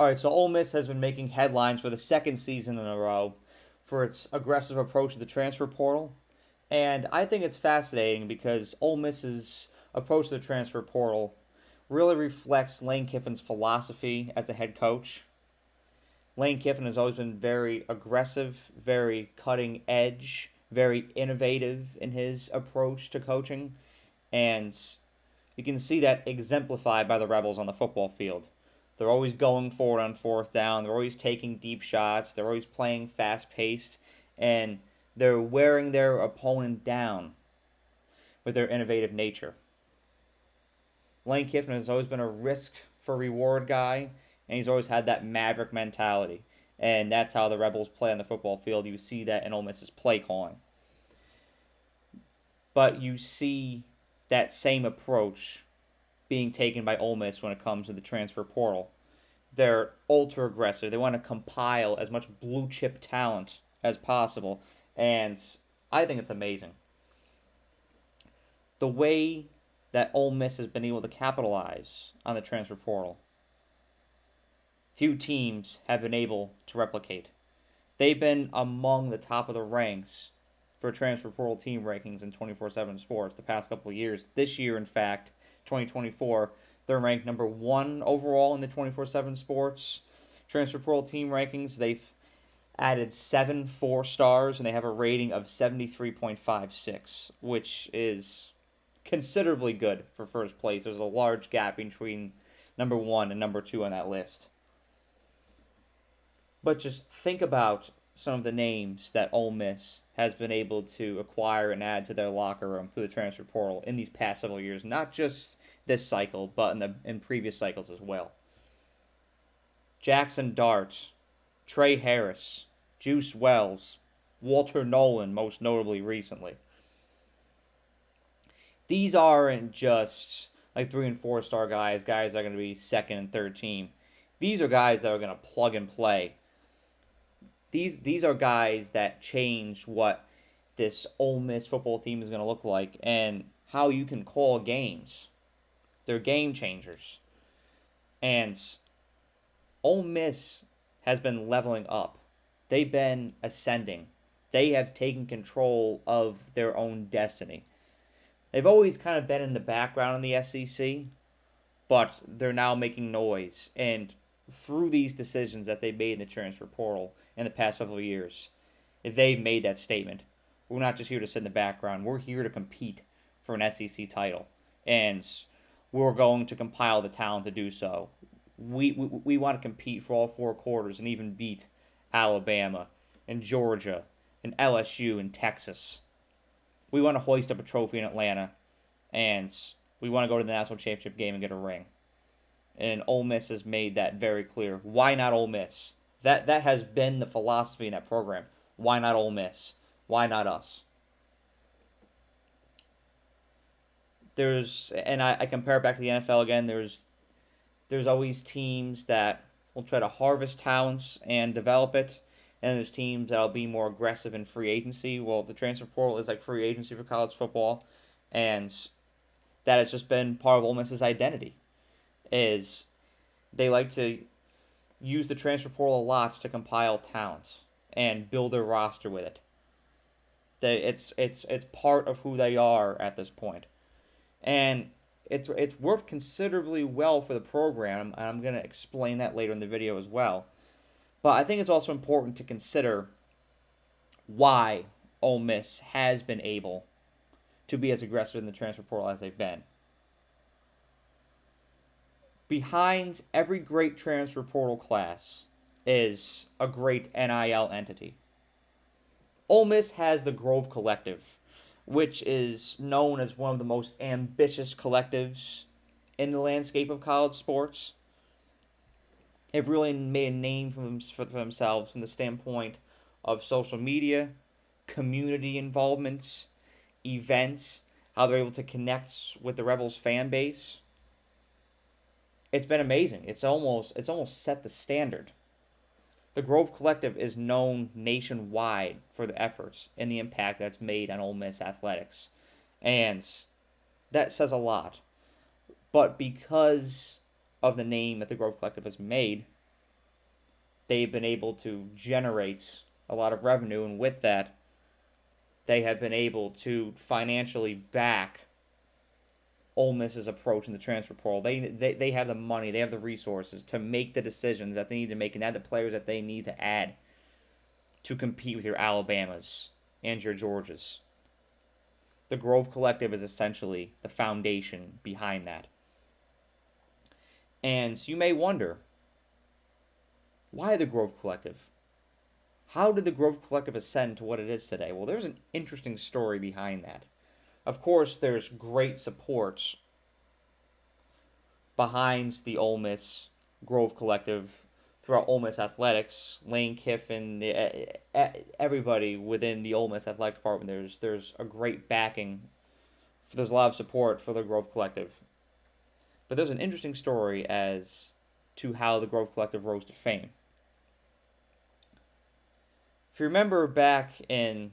All right, so Ole Miss has been making headlines for the second season in a row for its aggressive approach to the transfer portal. And I think it's fascinating because Ole Miss's approach to the transfer portal really reflects Lane Kiffin's philosophy as a head coach. Lane Kiffin has always been very aggressive, very cutting edge, very innovative in his approach to coaching. And you can see that exemplified by the Rebels on the football field. They're always going forward on fourth down. They're always taking deep shots. They're always playing fast paced. And they're wearing their opponent down with their innovative nature. Lane Kiffin has always been a risk for reward guy, and he's always had that maverick mentality. And that's how the Rebels play on the football field. You see that in Ole Miss's play calling. But you see that same approach being taken by Ole Miss when it comes to the transfer portal. They're ultra aggressive. They want to compile as much blue chip talent as possible, and I think it's amazing. The way that Ole Miss has been able to capitalize on the transfer portal, few teams have been able to replicate. They've been among the top of the ranks for transfer portal team rankings in 24/7 Sports the past couple of years. This year, in fact, 2024, they're ranked number 1 overall in the 24/7 Sports transfer portal team rankings. They've added 7 4-stars, and they have a rating of 73.56, which is considerably good for first place. There's a large gap between number 1 and number 2 on that list. But just think about some of the names that Ole Miss has been able to acquire and add to their locker room through the transfer portal in these past several years. Not just this cycle, but in previous cycles as well. Jackson Dart, Trey Harris, Juice Wells, Walter Nolan, most notably recently. These aren't just like 3 and 4-star guys that are going to be second and third team. These are guys that are going to plug and play. These are guys that change what this Ole Miss football team is going to look like and how you can call games. They're game changers. And Ole Miss has been leveling up. They've been ascending. They have taken control of their own destiny. They've always kind of been in the background in the SEC, but they're now making noise. And through these decisions that they made in the transfer portal in the past several years, they've made that statement. We're not just here to sit in the background. We're here to compete for an SEC title. And we're going to compile the talent to do so. We want to compete for all 4 quarters and even beat Alabama and Georgia and LSU and Texas. We want to hoist up a trophy in Atlanta, and we want to go to the national championship game and get a ring. And Ole Miss has made that very clear. Why not Ole Miss? That has been the philosophy in that program. Why not Ole Miss? Why not us? I compare it back to the NFL again. There's always teams that will try to harvest talents and develop it, and there's teams that'll be more aggressive in free agency. Well, the transfer portal is like free agency for college football, and that has just been part of Ole Miss's identity. Is they like to use the transfer portal a lot to compile talents and build their roster with it. It's part of who they are at this point, and it's worked considerably well for the program. And I'm going to explain that later in the video as well. But I think it's also important to consider why Ole Miss has been able to be as aggressive in the transfer portal as they've been. Behind every great transfer portal class is a great NIL entity. Ole Miss has the Grove Collective, which is known as one of the most ambitious collectives in the landscape of college sports. They've really made a name for themselves from the standpoint of social media, community involvements, events, how they're able to connect with the Rebels fan base. It's been amazing. It's almost set the standard. The Grove Collective is known nationwide for the efforts and the impact that's made on Ole Miss athletics. And that says a lot. But because of the name that the Grove Collective has made, they've been able to generate a lot of revenue, and with that, they have been able to financially back Ole Miss's approach in the transfer portal. They have the money, they have the resources to make the decisions that they need to make, and add the players that they need to add to compete with your Alabamas and your Georgias. The Grove Collective is essentially the foundation behind that. And you may wonder, why the Grove Collective? How did the Grove Collective ascend to what it is today? Well, there's an interesting story behind that. Of course, there's great support behind the Ole Miss Grove Collective throughout Ole Miss athletics. Lane Kiffin, everybody within the Ole Miss athletic department. There's a great backing. There's a lot of support for the Grove Collective. But there's an interesting story as to how the Grove Collective rose to fame. If you remember back in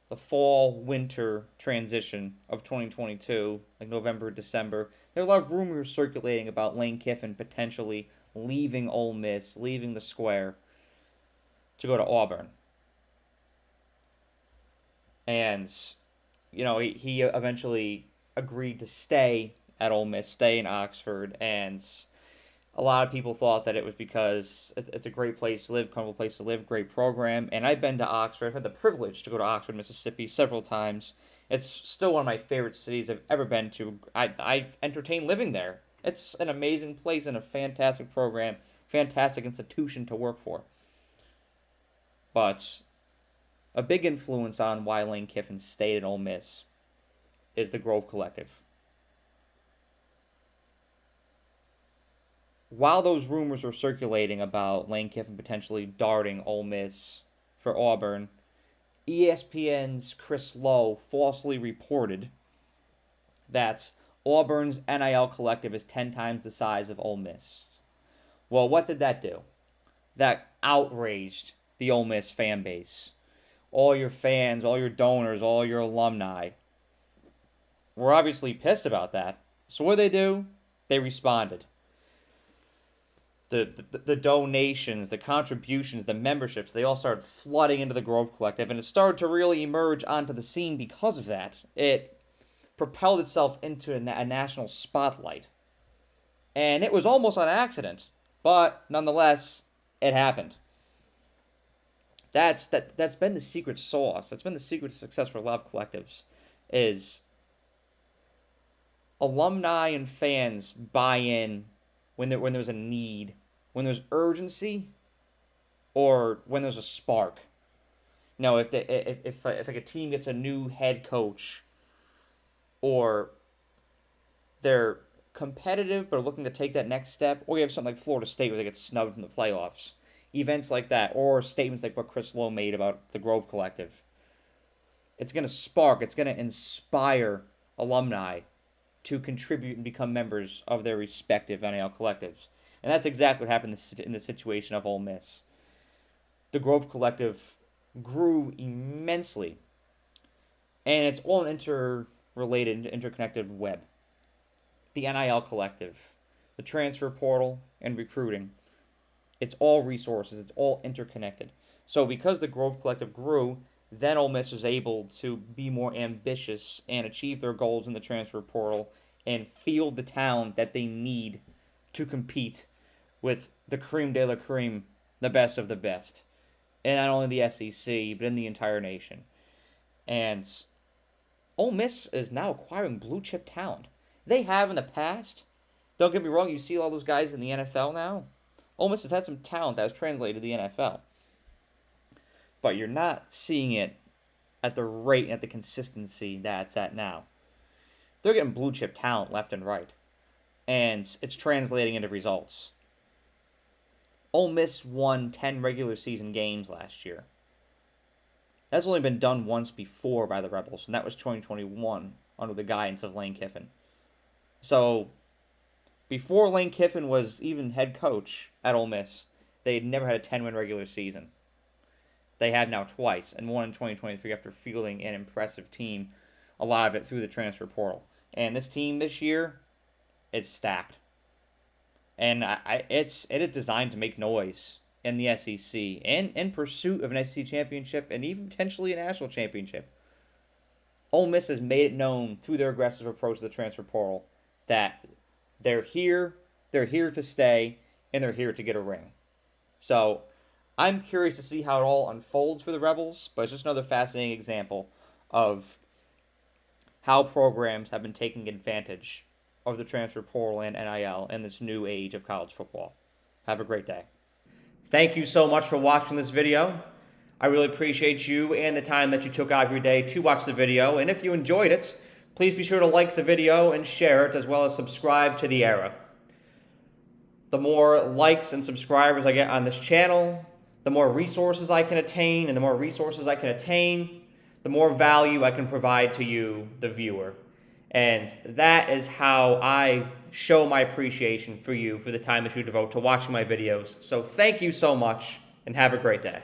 the fall-winter transition of 2022, like November, December, there were a lot of rumors circulating about Lane Kiffin potentially leaving Ole Miss, leaving the square to go to Auburn. And, he eventually agreed to stay at Ole Miss, stay in Oxford, and a lot of people thought that it was because it's a great place to live, comfortable place to live, great program. And I've been to Oxford. I've had the privilege to go to Oxford, Mississippi several times. It's still one of my favorite cities I've ever been to. I've entertained living there. It's an amazing place and a fantastic program, fantastic institution to work for. But a big influence on why Lane Kiffin stayed at Ole Miss is the Grove Collective. While those rumors were circulating about Lane Kiffin potentially darting Ole Miss for Auburn, ESPN's Chris Lowe falsely reported that Auburn's NIL collective is 10 times the size of Ole Miss. Well, what did that do? That outraged the Ole Miss fan base. All your fans, all your donors, all your alumni were obviously pissed about that. So what did they do? They responded. The donations, the contributions, the memberships, they all started flooding into the Grove Collective, and it started to really emerge onto the scene because of that. It propelled itself into a national spotlight. And it was almost on accident, but nonetheless, it happened. That's been the secret sauce. That's been the secret to success for a lot of collectives, is alumni and fans buy in when there's a need, when there's urgency, or when there's a spark. If like a team gets a new head coach, or they're competitive but are looking to take that next step, or you have something like Florida State where they get snubbed from the playoffs, events like that, or statements like what Chris Lowe made about the Grove Collective, it's going to spark, it's going to inspire alumni to contribute and become members of their respective NIL collectives. And that's exactly what happened in the situation of Ole Miss. The Grove Collective grew immensely, and it's all an interrelated, interconnected web. The NIL collective, the transfer portal, and recruiting. It's all resources. It's all interconnected. So because the Grove Collective grew, then Ole Miss was able to be more ambitious and achieve their goals in the transfer portal and field the talent that they need to compete with the cream de la cream, the best of the best. And not only the SEC, but in the entire nation. And Ole Miss is now acquiring blue chip talent. They have in the past. Don't get me wrong, you see all those guys in the NFL now. Ole Miss has had some talent that was translated to the NFL. But you're not seeing it at the rate and at the consistency that it's at now. They're getting blue chip talent left and right. And it's translating into results. Ole Miss won 10 regular season games last year. That's only been done once before by the Rebels, and that was 2021 under the guidance of Lane Kiffin. So, before Lane Kiffin was even head coach at Ole Miss, they had never had a 10-win regular season. They have now twice, and one in 2023 after fielding an impressive team, a lot of it through the transfer portal. And this team this year, it's stacked. And it is designed to make noise in the SEC and in pursuit of an SEC championship and even potentially a national championship. Ole Miss has made it known through their aggressive approach to the transfer portal that they're here to stay, and they're here to get a ring. So I'm curious to see how it all unfolds for the Rebels, but it's just another fascinating example of how programs have been taking advantage of the transfer portal and NIL in this new age of college football. Have a great day. Thank you so much for watching this video. I really appreciate you and the time that you took out of your day to watch the video. And if you enjoyed it, please be sure to like the video and share it, as well as subscribe to The Era. The more likes and subscribers I get on this channel, the more resources I can attain, and the more resources I can attain, the more value I can provide to you, the viewer. And that is how I show my appreciation for you for the time that you devote to watching my videos. So thank you so much, and have a great day.